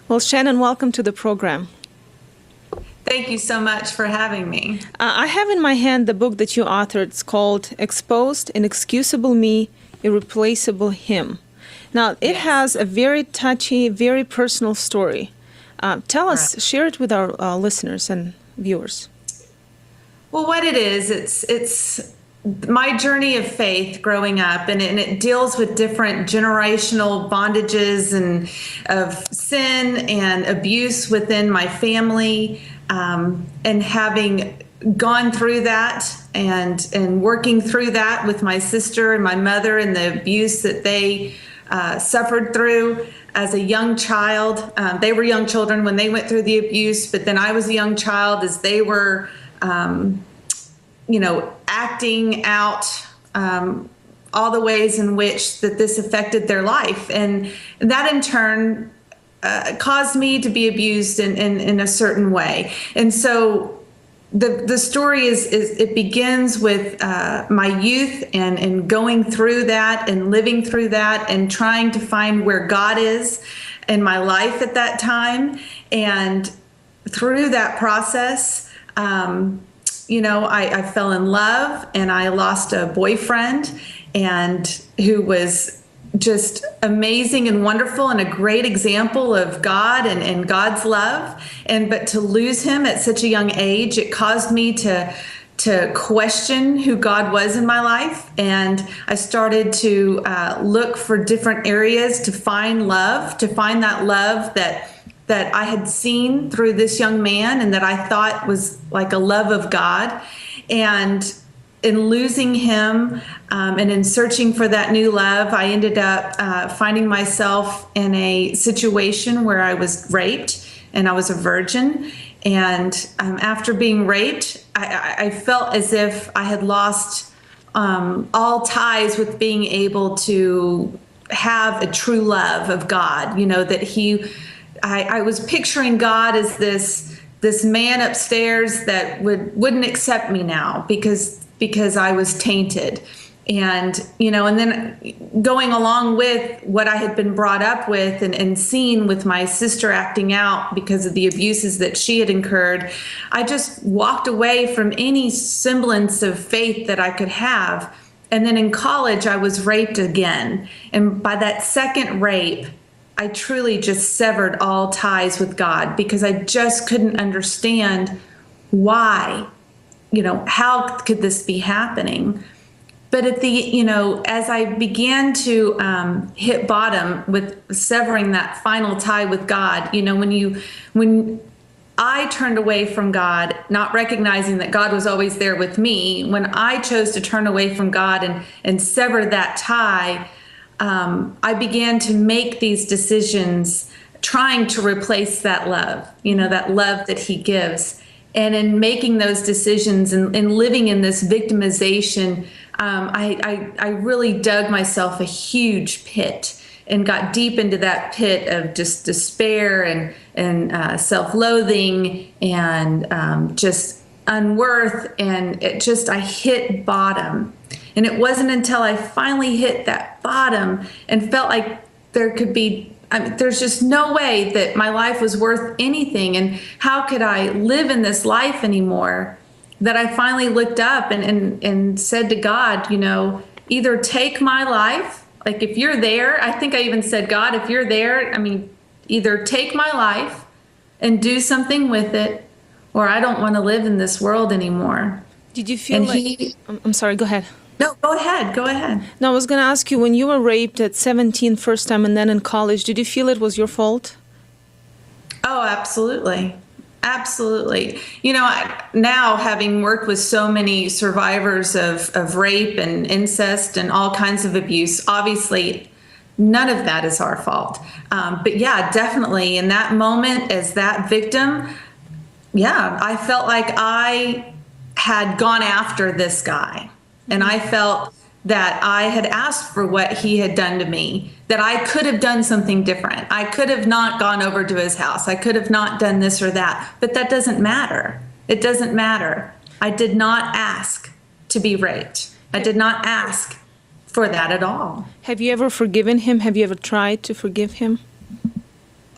Well, Shannon, welcome to the program. Thank you so much for having me. I have in my hand the book that you authored. It's called Exposed, Inexcusable Me, Irreplaceable Him. Now, it has a very touchy, very personal story. Tell us, share it with our listeners and viewers. Well, what it is, it's my journey of faith growing up, and it deals with different generational bondages and of sin and abuse within my family, and having gone through that and working through that with my sister and my mother and the abuse that they suffered through as a young child. They were young children when they went through the abuse, but then I was a young child as they were acting out all the ways in which that this affected their life. And that in turn caused me to be abused in a certain way. And so the story is it begins with my youth and going through that and living through that and trying to find where God is in my life at that time. And through that process, I fell in love, and I lost a boyfriend and who was just amazing and wonderful and a great example of God and God's love. But to lose him at such a young age, it caused me to question who God was in my life. And I started to look for different areas to find love, to find that love that I had seen through this young man and that I thought was like a love of God. And in losing him and in searching for that new love, I ended up finding myself in a situation where I was raped, and I was a virgin. And after being raped, I felt as if I had lost all ties with being able to have a true love of God. I was picturing God as this man upstairs that wouldn't accept me now because I was tainted. And then going along with what I had been brought up with and seen with my sister acting out because of the abuses that she had incurred, I just walked away from any semblance of faith that I could have. And then in college, I was raped again. And by that second rape, I truly just severed all ties with God because I just couldn't understand why, how could this be happening? But as I began to hit bottom with severing that final tie with God, when I turned away from God, not recognizing that God was always there with me, when I chose to turn away from God and sever that tie, I began to make these decisions trying to replace that love, that love that he gives. And in making those decisions and living in this victimization, I really dug myself a huge pit and got deep into that pit of just despair and self-loathing and just unworth. And I hit bottom. And it wasn't until I finally hit that bottom and felt like there's just no way that my life was worth anything. And how could I live in this life anymore? That I finally looked up and said to God, either take my life, like if you're there, I think I even said, God, if you're there, either take my life and do something with it, or I don't want to live in this world anymore. Did you feel I'm sorry, go ahead. No, go ahead. No, I was going to ask you, when you were raped at 17 first time and then in college, did you feel it was your fault? Oh, absolutely. Absolutely. Now having worked with so many survivors of rape and incest and all kinds of abuse, obviously none of that is our fault. But yeah, definitely in that moment as that victim, yeah, I felt like I had gone after this guy. And I felt that I had asked for what he had done to me, that I could have done something different. I could have not gone over to his house. I could have not done this or that. But that doesn't matter. It doesn't matter. I did not ask to be raped. I did not ask for that at all. Have you ever forgiven him? Have you ever tried to forgive him?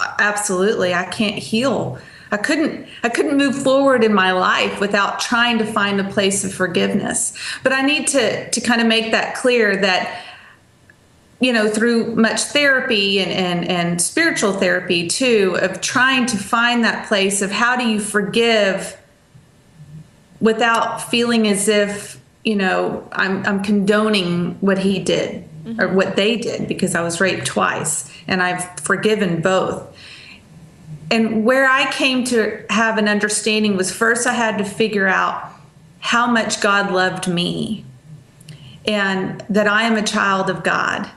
Absolutely. I can't heal. I couldn't move forward in my life without trying to find a place of forgiveness. But I need to kind of make that clear that, through much therapy and spiritual therapy too, of trying to find that place of how do you forgive without feeling as if, I'm condoning what he did or what they did, because I was raped twice and I've forgiven both. And where I came to have an understanding was, first I had to figure out how much God loved me and that I am a child of God.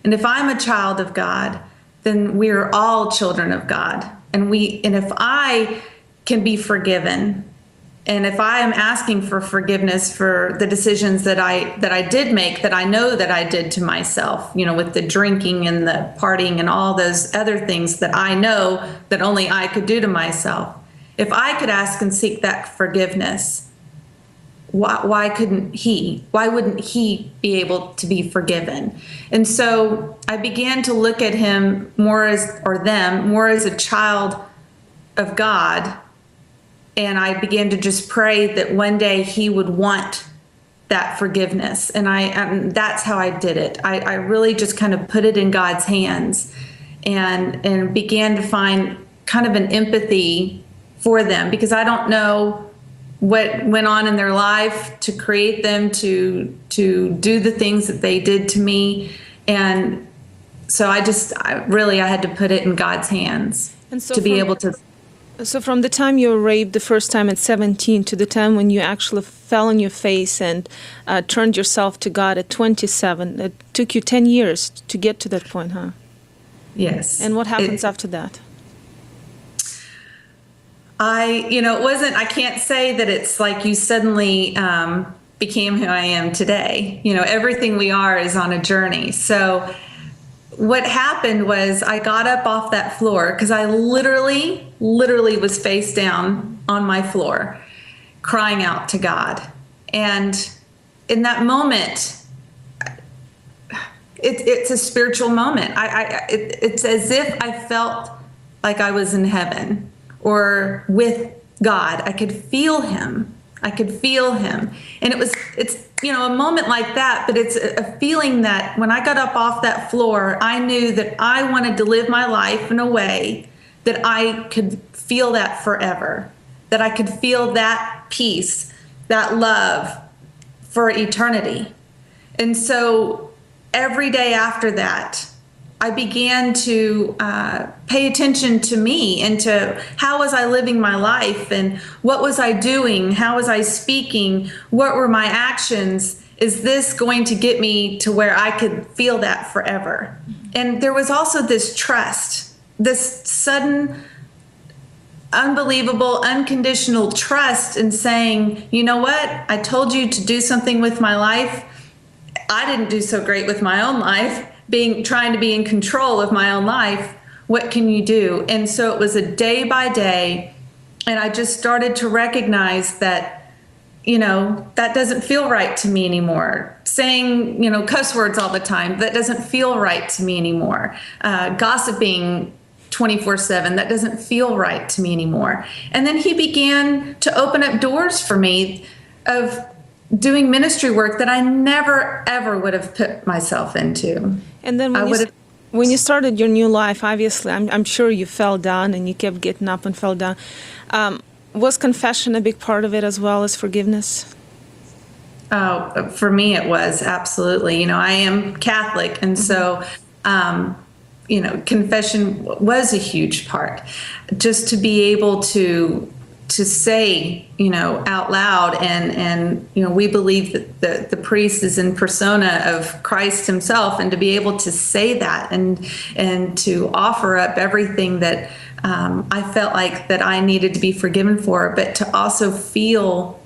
And if I'm a child of God, then we are all children of God. And if I can be forgiven, and if I am asking for forgiveness for the decisions that I did make, that I know that I did to myself, with the drinking and the partying and all those other things that I know that only I could do to myself. If I could ask and seek that forgiveness, why couldn't he? Why wouldn't he be able to be forgiven? And so I began to look at him more as a child of God. And I began to just pray that one day he would want that forgiveness. And that's how I did it. I really just kind of put it in God's hands and began to find kind of an empathy for them, because I don't know what went on in their life to create them to do the things that they did to me. And so I had to put it in God's hands to be able to. So from the time you were raped the first time at 17 to the time when you actually fell on your face and turned yourself to God at 27, it took you 10 years to get to that point, huh? Yes. And what happens after that? I can't say that it's like you suddenly became who I am today. Everything we are is on a journey. So what happened was I got up off that floor, because I literally was face down on my floor, crying out to God. And in that moment, it's a spiritual moment. It's as if I felt like I was in heaven or with God. I could feel him. And it's a moment like that, but it's a feeling that when I got up off that floor, I knew that I wanted to live my life in a way that I could feel that forever, that I could feel that peace, that love for eternity. And so every day after that, I began to pay attention to me and to how was I living my life and what was I doing? How was I speaking? What were my actions? Is this going to get me to where I could feel that forever? And there was also this trust, this sudden, unbelievable, unconditional trust in saying, you know what? I told you to do something with my life. I didn't do so great with my own life. Trying to be in control of my own life. What can you do? And so it was a day by day, and I just started to recognize that, that doesn't feel right to me anymore. Saying, cuss words all the time, that doesn't feel right to me anymore. Gossiping 24/7, that doesn't feel right to me anymore. And then he began to open up doors for me of doing ministry work that I never, ever would have put myself into. And then when you started your new life, obviously, I'm sure you fell down and you kept getting up and fell down. Was confession a big part of it as well as forgiveness? Oh, for me, it was absolutely. I am Catholic, and so, confession was a huge part. Just to be able to say, out loud, and we believe that the priest is in persona of Christ himself, and to be able to say that and to offer up everything that I felt like that I needed to be forgiven for, but to also feel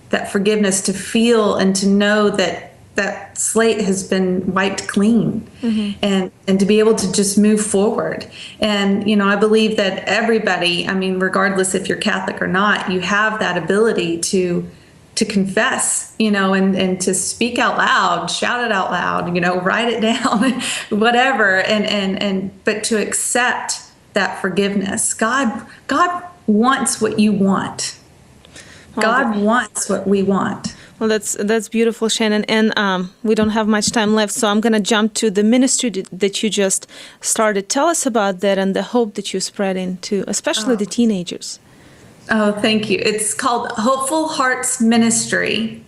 that forgiveness, to feel and to know that that slate has been wiped clean, and to be able to just move forward. And, I believe that everybody, regardless if you're Catholic or not, you have that ability to confess, and to speak out loud, shout it out loud, write it down, whatever. But to accept that forgiveness. God wants what you want. God wants what we want. Well, that's beautiful, Shannon. And we don't have much time left, so I'm going to jump to the ministry that you just started. Tell us about that and the hope that you're spreading to, especially the teenagers. Oh, thank you. It's called Hopeful Hearts Ministry.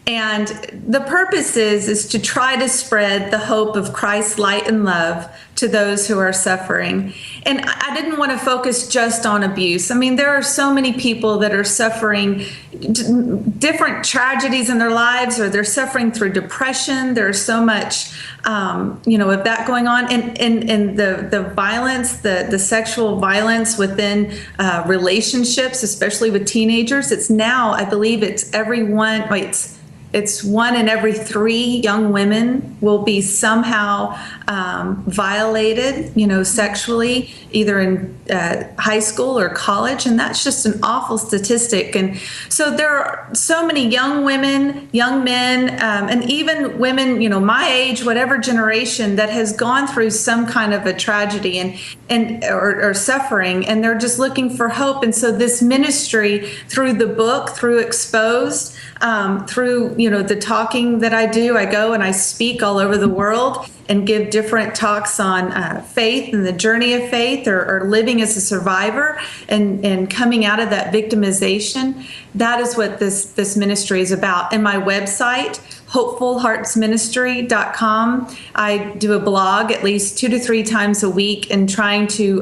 And the purpose is to try to spread the hope of Christ's light and love to those who are suffering. And I didn't want to focus just on abuse. I mean, there are so many people that are suffering different tragedies in their lives, or they're suffering through depression. There's so much, of that going on. And the violence, the sexual violence within relationships, especially with teenagers. It's now, I believe it's 1 in every 3 young women will be somehow violated, sexually, either in high school or college. And that's just an awful statistic. And so there are so many young women, young men, and even women, my age, whatever generation, that has gone through some kind of a tragedy or suffering, and they're just looking for hope. And so this ministry, through the book, through Exposed, through the talking that I do, I go and I speak all over the world and give different talks on faith and the journey of faith, or living as a survivor and coming out of that victimization. That is what this ministry is about. And my website, hopefulheartsministry.com, I do a blog at least 2 to 3 times a week, and trying to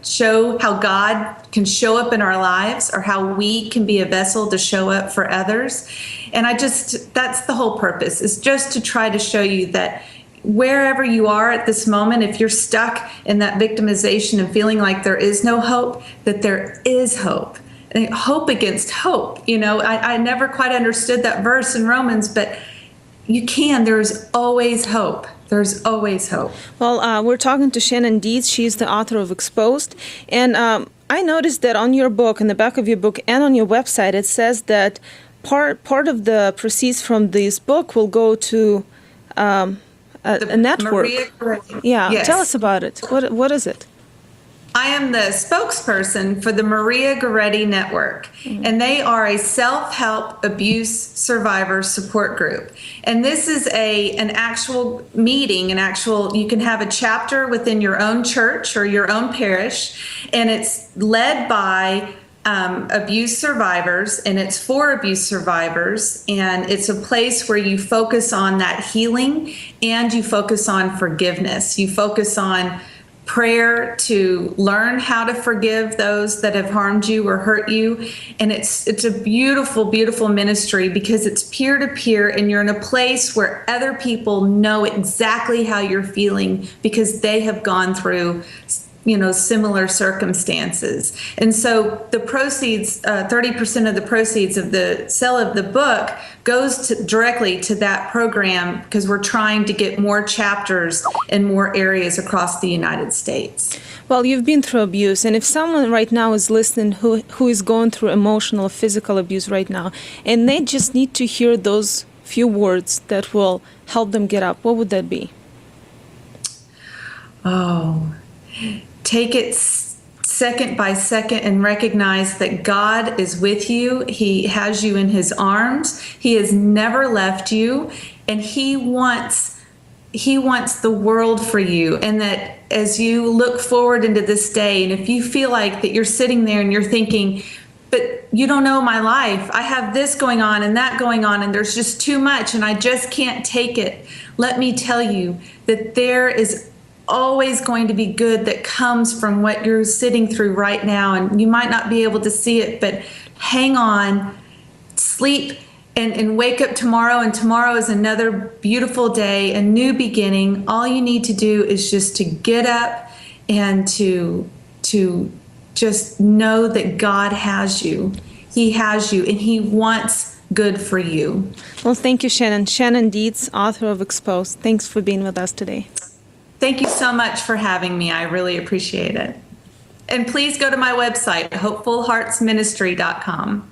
show how God can show up in our lives, or how we can be a vessel to show up for others. And that's the whole purpose, is just to try to show you that wherever you are at this moment, if you're stuck in that victimization and feeling like there is no hope, that there is hope. And hope against hope. I never quite understood that verse in Romans, but there's always hope. There's always hope. Well, we're talking to Shannon Dietz. She's the author of Exposed. And I noticed that on your book, in the back of your book, and on your website, it says that part of the proceeds from this book will go to a network. Yeah, yes. Tell us about it. What is it? I am the spokesperson for the Maria Goretti Network, and they are a self-help abuse survivor support group. And this is an actual meeting, you can have a chapter within your own church or your own parish, and it's led by abuse survivors, and it's for abuse survivors, and it's a place where you focus on that healing, and you focus on forgiveness. You focus on prayer to learn how to forgive those that have harmed you or hurt you. And it's a beautiful, beautiful ministry, because it's peer-to-peer, and you're in a place where other people know exactly how you're feeling, because they have gone through similar circumstances. And so the proceeds, 30% of the proceeds of the sale of the book goes directly to that program, because we're trying to get more chapters in more areas across the United States. Well, you've been through abuse, and if someone right now is listening who is going through emotional or physical abuse right now, and they just need to hear those few words that will help them get up, what would that be? Oh, take it second by second and recognize that God is with you. He has you in his arms. He has never left you, and he wants the world for you. And that as you look forward into this day, and if you feel like that you're sitting there and you're thinking, but you don't know my life, I have this going on and that going on, and there's just too much, and I just can't take it. Let me tell you that there is always going to be good that comes from what you're sitting through right now. And you might not be able to see it, but hang on, sleep, and wake up tomorrow. And tomorrow is another beautiful day, a new beginning. All you need to do is just to get up and to just know that God has you. He has you, and he wants good for you. Well, thank you, Shannon. Shannon Dietz, author of Exposed. Thanks for being with us today. Thank you so much for having me. I really appreciate it. And please go to my website, hopefulheartsministry.com.